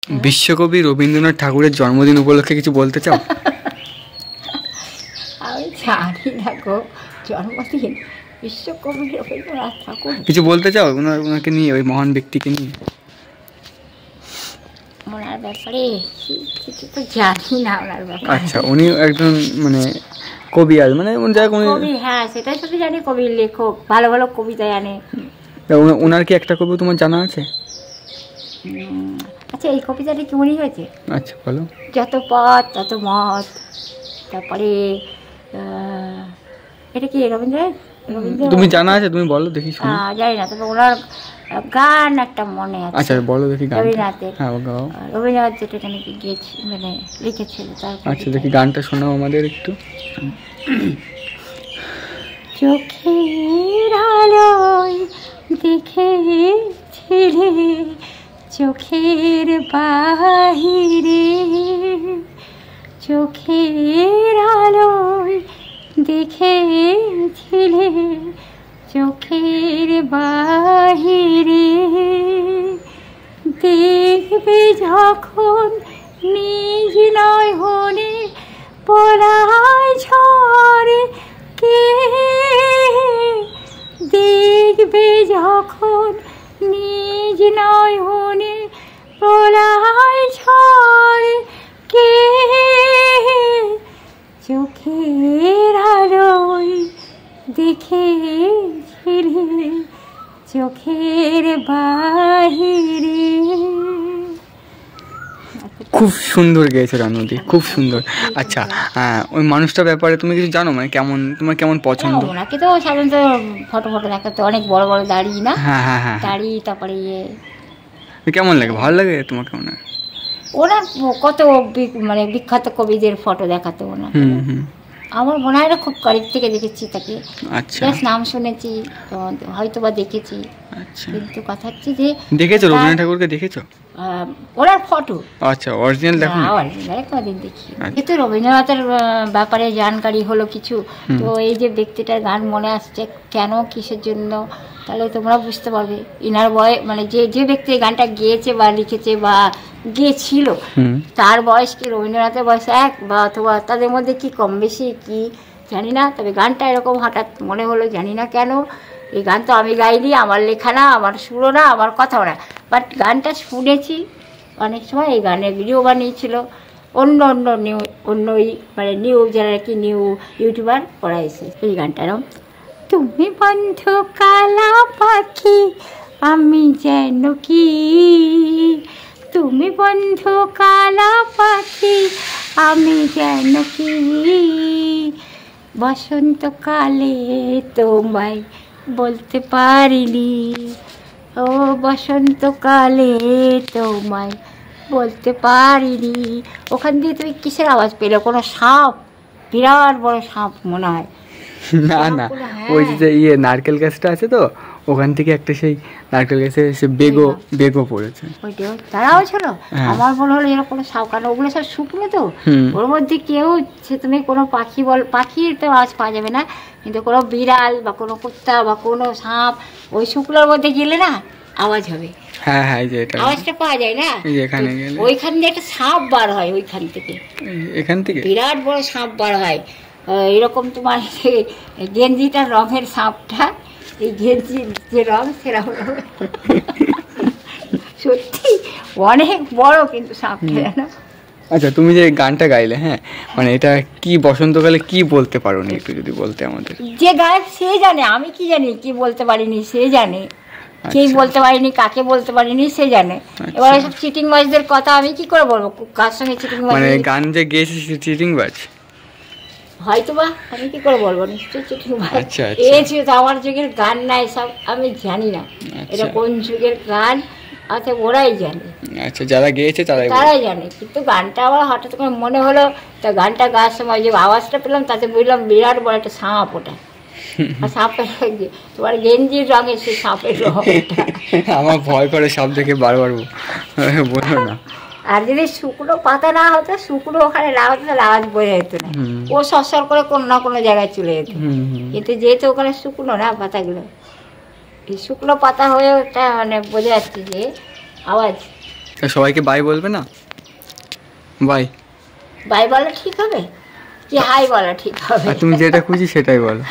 বিশ্বকবি রবীন্দ্রনাথ ঠাকুরের জন্মদিন উপলক্ষে কিছু বলতে চাও? আমি জানি না গো, জন্মদিন বিশ্বকবি রবীন্দ্রনাথ ঠাকুর। কিছু বলতে চাও ওনাকে নিয়ে, ওই মহান ব্যক্তিকে নিয়ে? ওনার ব্যাপারে কিছু তো জানি না ওনার ব্যাপারে। আচ্ছা, উনি একজন মানে কবি, আর মানে কবি, হ্যাঁ সেটাই শুধু জানি, কবি লেখক, ভালো ভালো কবিতা জানে। ওনার কি একটা কবি তোমার জানা আছে? আচ্ছা, এই কবিতাটা কি মনে হয়েছে? আচ্ছা বলো। যত পথ তত মত, তারপরে এটা কি রবীন্দ্রনাথ? তুমি জানা আছে, তুমি বলো দেখি। জানি না, তবে ওনার গান একটা মনে আছে। আচ্ছা বলো দেখি গান। রবীন্দ্রনাথের, হ্যাঁ গাও। রবীন্দ্রনাথ যেটা নাকি গেছে মানে লিখেছিল তার। আচ্ছা দেখি গানটা শোনাও আমাদের একটু। চোখের আলোয় দেখেছিলে চোখের বাহিরে, চোখের আলোয় দেখেছিলে চোখের বাহিরে, দেখবে যখন নিজ নয়নে পলায় ঝরে কে, দেখবে যখন নিজ নয়নে পলায় ঝরে কে, চোখের আলোয় দেখেছিলে চোখের বাহিরে। খুব সুন্দর গেয়েছো রানুদি, খুব সুন্দর। আচ্ছা ওই মানুষটার ব্যাপারে তুমি কিছু জানো, মানে কেমন, তোমার কেমন পছন্দ? ওনাকে তো সাধারণত ফটো দেখাতে, অনেক বড় বড় দাড়ি না? হ্যাঁ হ্যাঁ হ্যাঁ দাড়ি, তারপরে কেমন লাগে, ভালো লাগে তোমাকে ওনার? ওনার কত মানে বিখ্যাত কবিদের ফটো দেখাতো ওনার। আমার মনে হয় না খুব কারিব থেকে দেখেছি তাকে। আচ্ছা, নাম শুনেছি, হয়তো বা দেখেছি। আচ্ছা, কিন্তু কথা হচ্ছে যে দেখেছো রবীন্দ্রনাথ ঠাকুরকে? দেখেছো ওনার ফটো? আচ্ছা, অরিজিনাল দেখো না? অরিজিনাল কদিন দেখি। কিন্তু রবীন্দ্রনাথের ব্যাপারে জানকারি হলো কিছু। তো এই যে ব্যক্তিটার গান মনে আসছে কেন, কিসের জন্য, তাহলে তোমরা বুঝতে পারবে ইনার বয়স, মানে যে ব্যক্তি গানটা গেয়েছে বা লিখেছে বা গেয়েছিল, তার বয়স কি রবীন্দ্রনাথের বয়স এক, বা অথবা তাদের মধ্যে কি কম বেশি কি জানি না। তবে গানটা এরকম হঠাৎ মনে হলো, জানি না কেন। এই গান তো আমি গাইনি, আমার লেখা না, আমার সুরও না, আমার কথাও না, বাট গানটা শুনেছি অনেক সময়। এই গানের ভিডিও বানিয়েছিল অন্য মানে নিউ যারা কি নিউ ইউটিউবার করা এসে। এই গানটা এরকম, তুমি বন্ধু কালা পাখি আমি যেন কি, তুমি বন্ধু কালা পাখি আমি যেন কি, বসন্তকালে তোমায় বলতে পারিনি, ও বসন্তকালে তোমায় বলতে পারিনি। ওখান দিয়ে তুমি কিসের আওয়াজ পেলে? কোনো সাপ, বিরাট বড় সাপ মনে হয়। না না, ওই যে নারকেল গাছটা আছে তো, ওখান থেকে একটা সেই নারকেল গাছে সে বেগও পড়েছে, তারাও ছিল। আমার মনে হলো এরকম কোনো সাপ, কারণ ওগুলো সব শুকনো তো, ওর মধ্যে কেউ সে তুমি কোনো পাখি পাখির তো আওয়াজ পাওয়া যাবে না, কিন্তু কোনো বিড়াল বা কোনো কুত্তা বা কোনো সাপ ওই শুকনোর মধ্যে গেলে না আওয়াজ হবে। হ্যাঁ হ্যাঁ, আওয়াজটা পাওয়া যায় না। এখানে গেলে ওইখান দিয়ে একটা সাপ বার হয়, ওইখান থেকে, এখান থেকে বিরাট বড় সাপ বার হয়। এরকম তোমার গেঞ্জিটার রঙের সাপটা, এই গেঞ্জির যে রং সেরকম সত্যি অনেক বড় কিন্তু সাপটা, জানো। আচ্ছা, তুমি যে গানটা গাইলে, হ্যাঁ মানে এটা কি বসন্তকালে কি বলতে পারো না, একটু যদি বলতে আমাদের? যে গায়ক সে জানে, আমি কি জানি কি বলতে পারিনি, সে জানে কে বলতে পারিনি, কাকে বলতে পারিনি সে জানে। এবার সব চিটিং বাজদের কথা আমি কি করে বলবো, কার সঙ্গে চিটিং বাজ? মানে গান যে গেয়েছে চিটিং বাজ হয়তো বা, আমি কি করে বলবো, নিশ্চয়ই চিটিং বাজ। আচ্ছা, এই তো আমার যুগের গান নাই, সব আমি জানি না এটা কোন যুগের গান, আচ্ছা ওরাই জানে। আচ্ছা, যারা গেয়েছে তারাই জানে। কিন্তু গানটা আমার হঠাৎ করে মনে হলো, তা গানটা গাওয়ার সময় যে আওয়াজটা পেলাম তাতে বুঝলাম বিরাট বড় একটা সাপ ওটা। আর সাপের তোমার গেঞ্জির রঙে সেই সাপের রঙ। আমার ভয় করে সাপ দেখে বারবার বলো না। আর যদি শুকনো পাতা না হতো, শুকনো ওখানে না হতো, তাহলে আওয়াজ বোঝা যেত না, ও সরসর করে কোনো না কোনো জায়গায় চলে যেত। কিন্তু যেহেতু ওখানে শুকনো না পাতাগুলো, এই শুকনো পাতা হয়ে ওটা মানে বোঝা যাচ্ছে যে আওয়াজ তা সবাইকে বাই বলবে না? বাই বাই বলা ঠিক হবে কি হাই বলা ঠিক হবে? আর তুমি যেটা খুঁজি সেটাই বলো।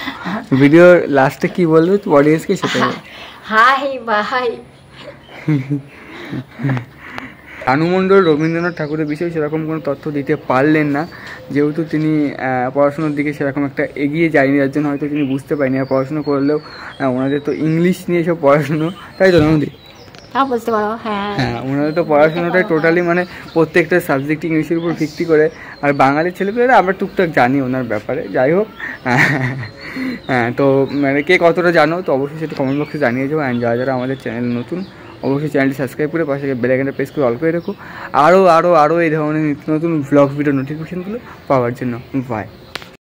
ভিডিওর লাস্টে কি বলবে তো অডিয়েন্সকে সেটাই বলো। Hi bye. রানু মণ্ডল রবীন্দ্রনাথ ঠাকুরের বিষয়ে সেরকম কোনো তথ্য দিতে পারলেন না, যেহেতু তিনি পড়াশোনার দিকে সেরকম একটা এগিয়ে যায়নি, যার জন্য হয়তো তিনি বুঝতে পারেনি। আর পড়াশুনো করলেও ওনাদের তো ইংলিশ নিয়ে সব পড়াশুনো, তাই তো নন্দী? তা বুঝতে পারো। হ্যাঁ হ্যাঁ, ওনাদের তো পড়াশোনাটাই টোটালি মানে প্রত্যেকটা সাবজেক্ট ইংলিশের উপর ভিত্তি করে। আর বাঙালি ছেলেপেলেরা আমরা টুকটাক জানি ওনার ব্যাপারে, যাই হোক। হ্যাঁ, তো মানে কে কতটা জানো তো অবশ্যই সেটা কমেন্ট বক্সে জানিয়ে যাবো। অ্যান্ড যারা যারা আমাদের চ্যানেল নতুন অবশ্যই চ্যানেলটি সাবস্ক্রাইব করে পাশে বেল আইকনটা প্রেস করে অল করে রাখো আরও এই ধরনের নিত্য নতুন ব্লগ ভিডিও নোটিফিকেশনগুলো পাওয়ার জন্য। বাই।